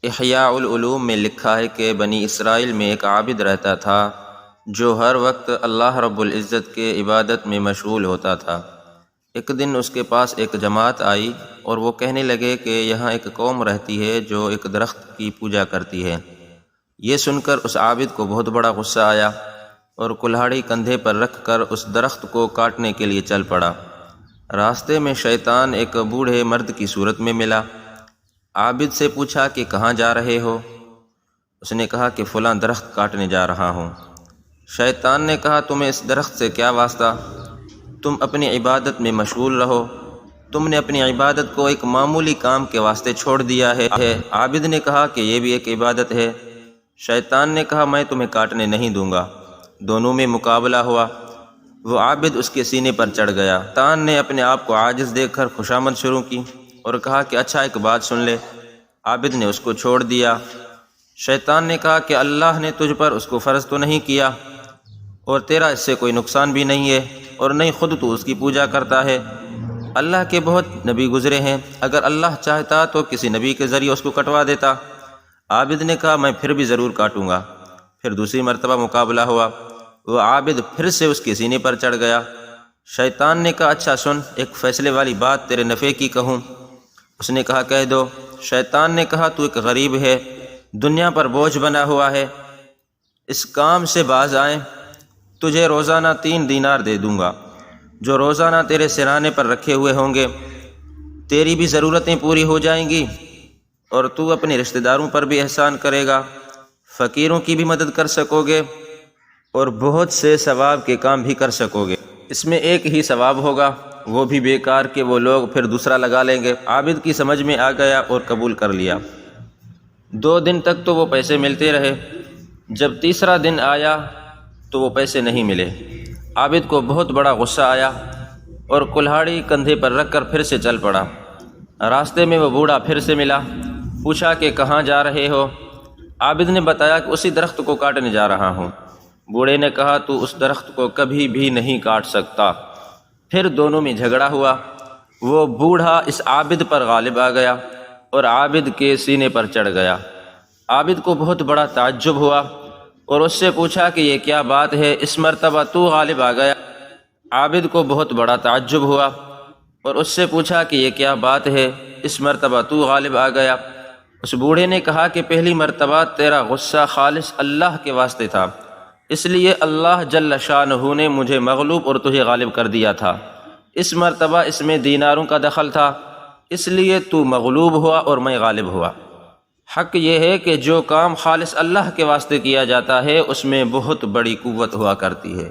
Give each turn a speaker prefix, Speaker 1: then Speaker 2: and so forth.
Speaker 1: احیاء العلوم میں لکھا ہے کہ بنی اسرائیل میں ایک عابد رہتا تھا جو ہر وقت اللہ رب العزت کے عبادت میں مشغول ہوتا تھا۔ ایک دن اس کے پاس ایک جماعت آئی اور وہ کہنے لگے کہ یہاں ایک قوم رہتی ہے جو ایک درخت کی پوجا کرتی ہے۔ یہ سن کر اس عابد کو بہت بڑا غصہ آیا اور کلہاڑی کندھے پر رکھ کر اس درخت کو کاٹنے کے لیے چل پڑا۔ راستے میں شیطان ایک بوڑھے مرد کی صورت میں ملا۔ عابد سے پوچھا کہ کہاں جا رہے ہو؟ اس نے کہا کہ فلاں درخت کاٹنے جا رہا ہوں۔ شیطان نے کہا تمہیں اس درخت سے کیا واسطہ؟ تم اپنی عبادت میں مشغول رہو۔ تم نے اپنی عبادت کو ایک معمولی کام کے واسطے چھوڑ دیا ہے۔ عابد نے کہا کہ یہ بھی ایک عبادت ہے۔ شیطان نے کہا میں تمہیں کاٹنے نہیں دوں گا۔ دونوں میں مقابلہ ہوا۔ وہ عابد اس کے سینے پر چڑھ گیا۔ شیطان نے اپنے آپ کو عاجز دیکھ کر خوشامد شروع کی اور کہا کہ اچھا ایک بات سن لے۔ عابد نے اس کو چھوڑ دیا۔ شیطان نے کہا کہ اللہ نے تجھ پر اس کو فرض تو نہیں کیا اور تیرا اس سے کوئی نقصان بھی نہیں ہے اور نہیں خود تو اس کی پوجا کرتا ہے۔ اللہ کے بہت نبی گزرے ہیں، اگر اللہ چاہتا تو کسی نبی کے ذریعے اس کو کٹوا دیتا۔ عابد نے کہا میں پھر بھی ضرور کاٹوں گا۔ پھر دوسری مرتبہ مقابلہ ہوا۔ وہ عابد پھر سے اس کے سینے پر چڑھ گیا۔ شیطان نے کہا اچھا سن، ایک فیصلے والی بات تیرے نفع کی کہوں؟ اس نے کہا کہہ دو۔ شیطان نے کہا تو ایک غریب ہے، دنیا پر بوجھ بنا ہوا ہے، اس کام سے باز آئیں، تجھے روزانہ 3 دینار دے دوں گا جو روزانہ تیرے سرانے پر رکھے ہوئے ہوں گے۔ تیری بھی ضرورتیں پوری ہو جائیں گی اور تو اپنے رشتہ داروں پر بھی احسان کرے گا، فقیروں کی بھی مدد کر سکو گے اور بہت سے ثواب کے کام بھی کر سکو گے۔ اس میں ایک ہی ثواب ہوگا، وہ بھی بیکار کہ وہ لوگ پھر دوسرا لگا لیں گے۔ عابد کی سمجھ میں آ گیا اور قبول کر لیا۔ 2 دن تک تو وہ پیسے ملتے رہے۔ جب تیسرا دن آیا تو وہ پیسے نہیں ملے۔ عابد کو بہت بڑا غصہ آیا اور کلہاڑی کندھے پر رکھ کر پھر سے چل پڑا۔ راستے میں وہ بوڑھا پھر سے ملا۔ پوچھا کہ کہاں جا رہے ہو؟ عابد نے بتایا کہ اسی درخت کو کاٹنے جا رہا ہوں۔ بوڑھے نے کہا تو اس درخت کو کبھی بھی نہیں کاٹ سکتا۔ پھر دونوں میں جھگڑا ہوا۔ وہ بوڑھا اس عابد پر غالب آ گیا اور عابد کے سینے پر چڑھ گیا۔ عابد کو بہت بڑا تعجب ہوا اور اس سے پوچھا کہ یہ کیا بات ہے، اس مرتبہ تو غالب آ گیا؟ عابد کو بہت بڑا تعجب ہوا اور اس سے پوچھا کہ یہ کیا بات ہے، اس مرتبہ تو غالب آ گیا؟ اس بوڑھے نے کہا کہ پہلی مرتبہ تیرا غصہ خالص اللہ کے واسطے تھا، اس لیے اللہ جل شانہ نے مجھے مغلوب اور تجھے غالب کر دیا تھا۔ اس مرتبہ اس میں دیناروں کا دخل تھا، اس لیے تو مغلوب ہوا اور میں غالب ہوا۔ حق یہ ہے کہ جو کام خالص اللہ کے واسطے کیا جاتا ہے اس میں بہت بڑی قوت ہوا کرتی ہے۔